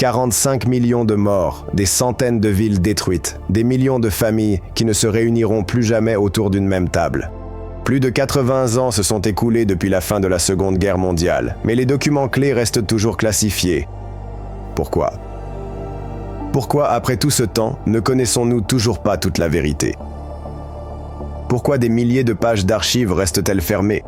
45 millions de morts, des centaines de villes détruites, des millions de familles qui ne se réuniront plus jamais autour d'une même table. Plus de 80 ans se sont écoulés depuis la fin de la Seconde Guerre mondiale, mais les documents clés restent toujours classifiés. Pourquoi ? Pourquoi, après tout ce temps, ne connaissons-nous toujours pas toute la vérité ? Pourquoi des milliers de pages d'archives restent-elles fermées ?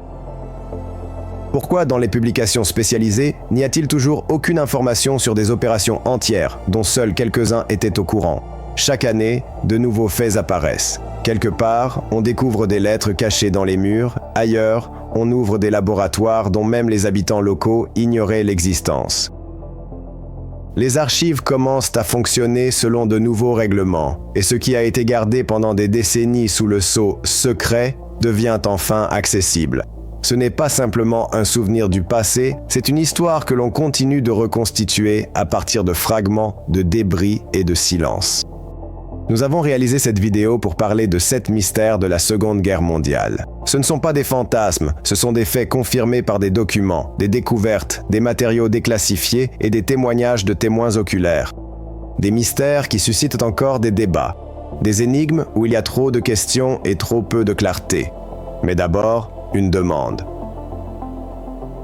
Pourquoi, dans les publications spécialisées, n'y a-t-il toujours aucune information sur des opérations entières dont seuls quelques-uns étaient au courant ? Chaque année, de nouveaux faits apparaissent. Quelque part, on découvre des lettres cachées dans les murs. Ailleurs, on ouvre des laboratoires dont même les habitants locaux ignoraient l'existence. Les archives commencent à fonctionner selon de nouveaux règlements, et ce qui a été gardé pendant des décennies sous le sceau « secret » devient enfin accessible. Ce n'est pas simplement un souvenir du passé, c'est une histoire que l'on continue de reconstituer à partir de fragments, de débris et de silence. Nous avons réalisé cette vidéo pour parler de 7 mystères de la Seconde Guerre mondiale. Ce ne sont pas des fantasmes, ce sont des faits confirmés par des documents, des découvertes, des matériaux déclassifiés et des témoignages de témoins oculaires. Des mystères qui suscitent encore des débats. Des énigmes où il y a trop de questions et trop peu de clarté. Mais d'abord, une demande.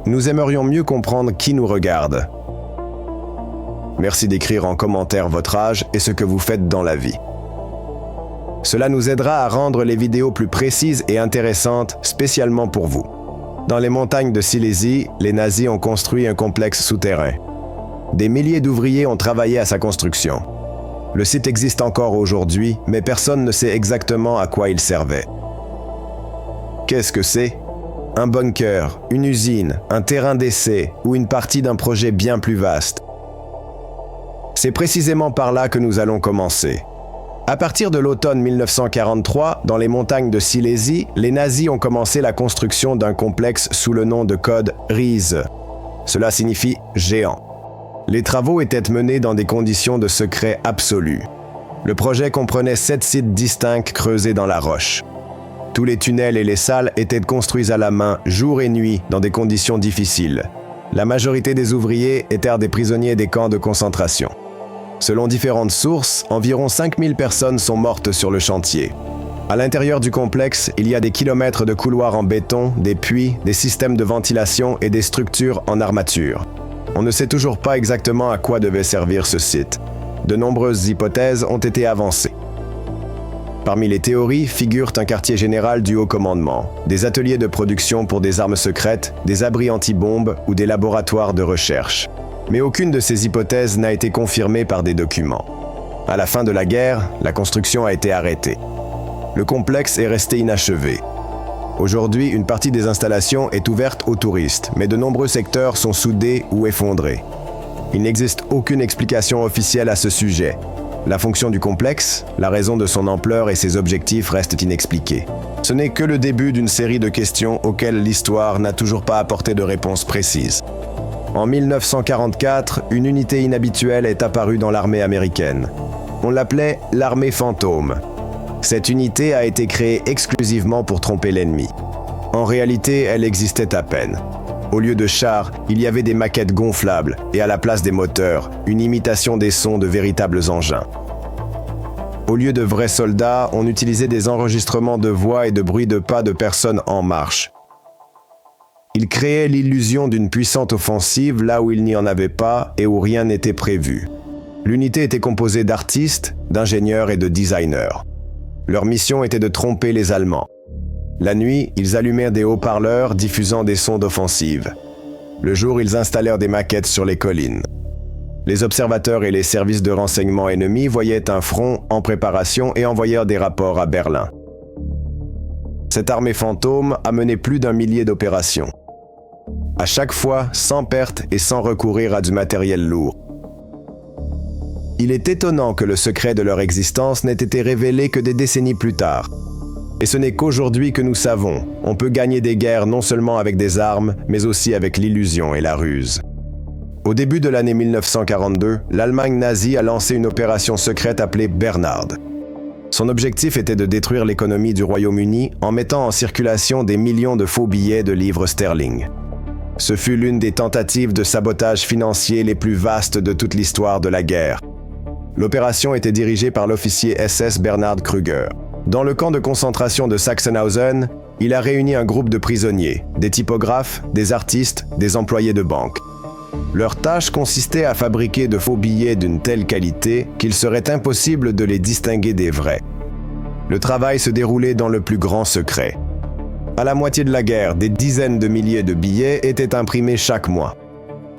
Nous aimerions mieux comprendre qui nous regarde. Merci d'écrire en commentaire votre âge et ce que vous faites dans la vie. Cela nous aidera à rendre les vidéos plus précises et intéressantes, spécialement pour vous. Dans les montagnes de Silésie, les nazis ont construit un complexe souterrain. Des milliers d'ouvriers ont travaillé à sa construction. Le site existe encore aujourd'hui, mais personne ne sait exactement à quoi il servait. Qu'est-ce que c'est ? Un bunker, une usine, un terrain d'essai ou une partie d'un projet bien plus vaste. C'est précisément par là que nous allons commencer. À partir de l'automne 1943, dans les montagnes de Silésie, les nazis ont commencé la construction d'un complexe sous le nom de code Riese. Cela signifie « géant ». Les travaux étaient menés dans des conditions de secret absolu. Le projet comprenait 7 sites distincts creusés dans la roche. Tous les tunnels et les salles étaient construits à la main, jour et nuit, dans des conditions difficiles. La majorité des ouvriers étaient des prisonniers des camps de concentration. Selon différentes sources, environ 5000 personnes sont mortes sur le chantier. À l'intérieur du complexe, il y a des kilomètres de couloirs en béton, des puits, des systèmes de ventilation et des structures en armature. On ne sait toujours pas exactement à quoi devait servir ce site. De nombreuses hypothèses ont été avancées. Parmi les théories figurent un quartier général du haut commandement, des ateliers de production pour des armes secrètes, des abris anti-bombes ou des laboratoires de recherche. Mais aucune de ces hypothèses n'a été confirmée par des documents. À la fin de la guerre, la construction a été arrêtée. Le complexe est resté inachevé. Aujourd'hui, une partie des installations est ouverte aux touristes, mais de nombreux secteurs sont soudés ou effondrés. Il n'existe aucune explication officielle à ce sujet. La fonction du complexe, la raison de son ampleur et ses objectifs restent inexpliqués. Ce n'est que le début d'une série de questions auxquelles l'histoire n'a toujours pas apporté de réponse précise. En 1944, une unité inhabituelle est apparue dans l'armée américaine. On l'appelait l'armée fantôme. Cette unité a été créée exclusivement pour tromper l'ennemi. En réalité, elle existait à peine. Au lieu de chars, il y avait des maquettes gonflables et à la place des moteurs, une imitation des sons de véritables engins. Au lieu de vrais soldats, on utilisait des enregistrements de voix et de bruits de pas de personnes en marche. Ils créaient l'illusion d'une puissante offensive là où il n'y en avait pas et où rien n'était prévu. L'unité était composée d'artistes, d'ingénieurs et de designers. Leur mission était de tromper les Allemands. La nuit, ils allumèrent des haut-parleurs diffusant des sons d'offensive. Le jour, ils installèrent des maquettes sur les collines. Les observateurs et les services de renseignement ennemis voyaient un front en préparation et envoyèrent des rapports à Berlin. Cette armée fantôme a mené plus d'1 millier d'opérations. À chaque fois, sans perte et sans recourir à du matériel lourd. Il est étonnant que le secret de leur existence n'ait été révélé que des décennies plus tard. Et ce n'est qu'aujourd'hui que nous savons, on peut gagner des guerres non seulement avec des armes, mais aussi avec l'illusion et la ruse. Au début de l'année 1942, l'Allemagne nazie a lancé une opération secrète appelée Bernhard. Son objectif était de détruire l'économie du Royaume-Uni en mettant en circulation des millions de faux billets de livres sterling. Ce fut l'une des tentatives de sabotage financier les plus vastes de toute l'histoire de la guerre. L'opération était dirigée par l'officier SS Bernhard Krüger. Dans le camp de concentration de Sachsenhausen, il a réuni un groupe de prisonniers, des typographes, des artistes, des employés de banque. Leur tâche consistait à fabriquer de faux billets d'une telle qualité qu'il serait impossible de les distinguer des vrais. Le travail se déroulait dans le plus grand secret. À la moitié de la guerre, des dizaines de milliers de billets étaient imprimés chaque mois.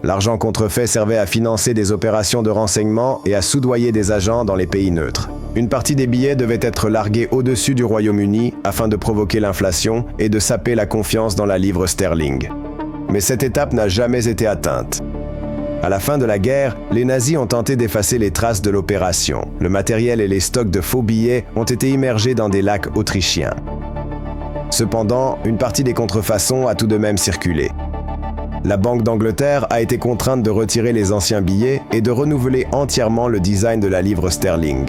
L'argent contrefait servait à financer des opérations de renseignement et à soudoyer des agents dans les pays neutres. Une partie des billets devait être larguée au-dessus du Royaume-Uni afin de provoquer l'inflation et de saper la confiance dans la livre sterling. Mais cette étape n'a jamais été atteinte. À la fin de la guerre, les nazis ont tenté d'effacer les traces de l'opération. Le matériel et les stocks de faux billets ont été immergés dans des lacs autrichiens. Cependant, une partie des contrefaçons a tout de même circulé. La Banque d'Angleterre a été contrainte de retirer les anciens billets et de renouveler entièrement le design de la livre sterling.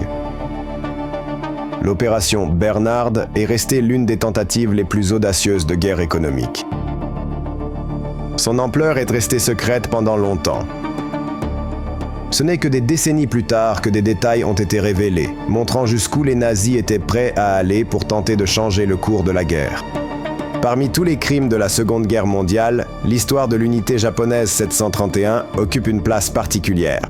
L'opération Bernhard est restée l'une des tentatives les plus audacieuses de guerre économique. Son ampleur est restée secrète pendant longtemps. Ce n'est que des décennies plus tard que des détails ont été révélés, montrant jusqu'où les nazis étaient prêts à aller pour tenter de changer le cours de la guerre. Parmi tous les crimes de la Seconde Guerre mondiale, l'histoire de l'unité japonaise 731 occupe une place particulière.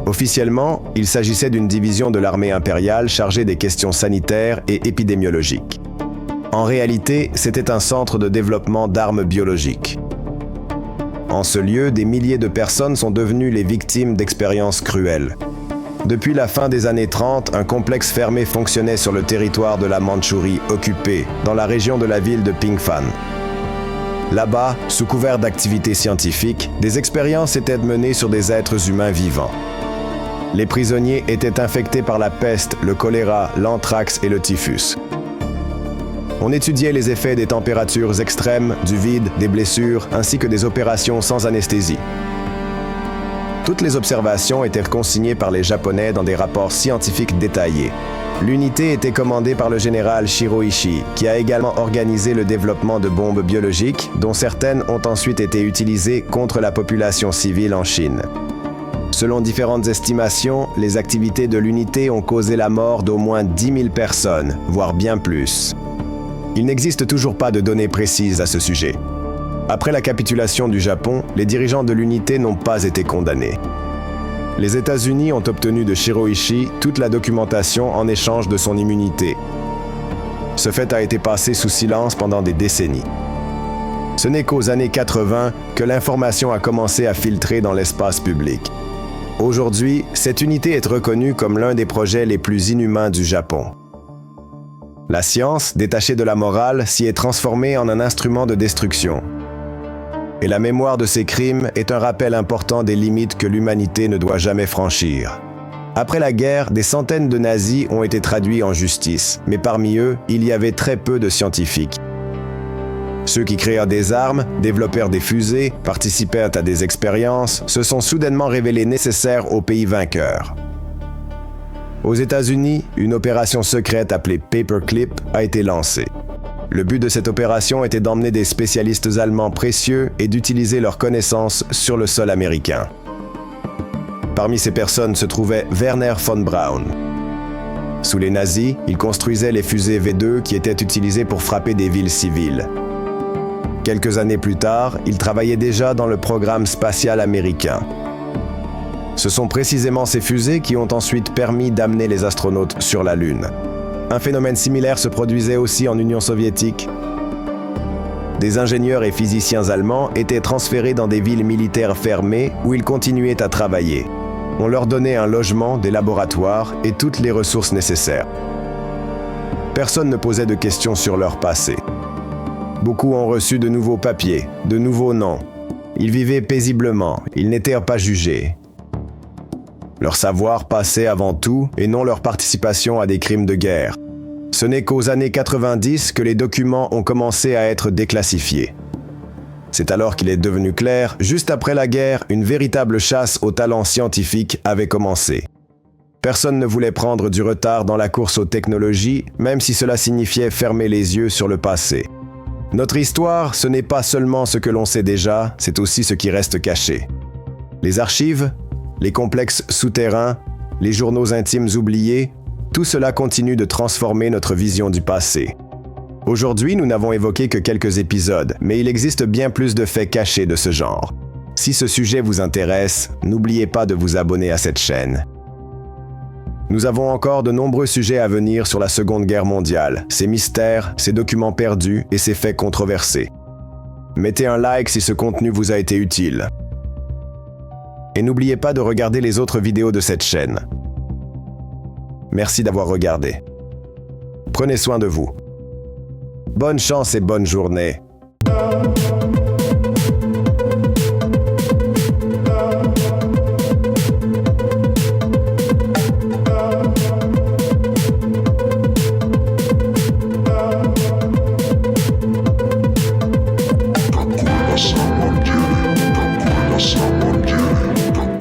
Officiellement, il s'agissait d'une division de l'armée impériale chargée des questions sanitaires et épidémiologiques. En réalité, c'était un centre de développement d'armes biologiques. En ce lieu, des milliers de personnes sont devenues les victimes d'expériences cruelles. Depuis la fin des années 30, un complexe fermé fonctionnait sur le territoire de la Mandchourie occupée, dans la région de la ville de Pingfan. Là-bas, sous couvert d'activités scientifiques, des expériences étaient menées sur des êtres humains vivants. Les prisonniers étaient infectés par la peste, le choléra, l'anthrax et le typhus. On étudiait les effets des températures extrêmes, du vide, des blessures, ainsi que des opérations sans anesthésie. Toutes les observations étaient consignées par les Japonais dans des rapports scientifiques détaillés. L'unité était commandée par le général Shiroishi, qui a également organisé le développement de bombes biologiques, dont certaines ont ensuite été utilisées contre la population civile en Chine. Selon différentes estimations, les activités de l'unité ont causé la mort d'au moins 10 000 personnes, voire bien plus. Il n'existe toujours pas de données précises à ce sujet. Après la capitulation du Japon, les dirigeants de l'unité n'ont pas été condamnés. Les États-Unis ont obtenu de Shiroishi toute la documentation en échange de son immunité. Ce fait a été passé sous silence pendant des décennies. Ce n'est qu'aux années 80 que l'information a commencé à filtrer dans l'espace public. Aujourd'hui, cette unité est reconnue comme l'un des projets les plus inhumains du Japon. La science, détachée de la morale, s'y est transformée en un instrument de destruction. Et la mémoire de ces crimes est un rappel important des limites que l'humanité ne doit jamais franchir. Après la guerre, des centaines de nazis ont été traduits en justice, mais parmi eux, il y avait très peu de scientifiques. Ceux qui créèrent des armes, développèrent des fusées, participèrent à des expériences, se sont soudainement révélés nécessaires aux pays vainqueurs. Aux États-Unis, une opération secrète appelée Paperclip a été lancée. Le but de cette opération était d'emmener des spécialistes allemands précieux et d'utiliser leurs connaissances sur le sol américain. Parmi ces personnes se trouvait Werner von Braun. Sous les nazis, il construisait les fusées V2 qui étaient utilisées pour frapper des villes civiles. Quelques années plus tard, il travaillait déjà dans le programme spatial américain. Ce sont précisément ces fusées qui ont ensuite permis d'amener les astronautes sur la Lune. Un phénomène similaire se produisait aussi en Union soviétique. Des ingénieurs et physiciens allemands étaient transférés dans des villes militaires fermées où ils continuaient à travailler. On leur donnait un logement, des laboratoires et toutes les ressources nécessaires. Personne ne posait de questions sur leur passé. Beaucoup ont reçu de nouveaux papiers, de nouveaux noms. Ils vivaient paisiblement, ils n'étaient pas jugés. Leur savoir passait avant tout et non leur participation à des crimes de guerre. Ce n'est qu'aux années 90 que les documents ont commencé à être déclassifiés. C'est alors qu'il est devenu clair, juste après la guerre, une véritable chasse aux talents scientifiques avait commencé. Personne ne voulait prendre du retard dans la course aux technologies, même si cela signifiait fermer les yeux sur le passé. Notre histoire, ce n'est pas seulement ce que l'on sait déjà, c'est aussi ce qui reste caché. Les archives, les complexes souterrains, les journaux intimes oubliés, tout cela continue de transformer notre vision du passé. Aujourd'hui, nous n'avons évoqué que quelques épisodes, mais il existe bien plus de faits cachés de ce genre. Si ce sujet vous intéresse, n'oubliez pas de vous abonner à cette chaîne. Nous avons encore de nombreux sujets à venir sur la Seconde Guerre mondiale, ses mystères, ses documents perdus et ses faits controversés. Mettez un like si ce contenu vous a été utile. Et n'oubliez pas de regarder les autres vidéos de cette chaîne. Merci d'avoir regardé. Prenez soin de vous. Bonne chance et bonne journée.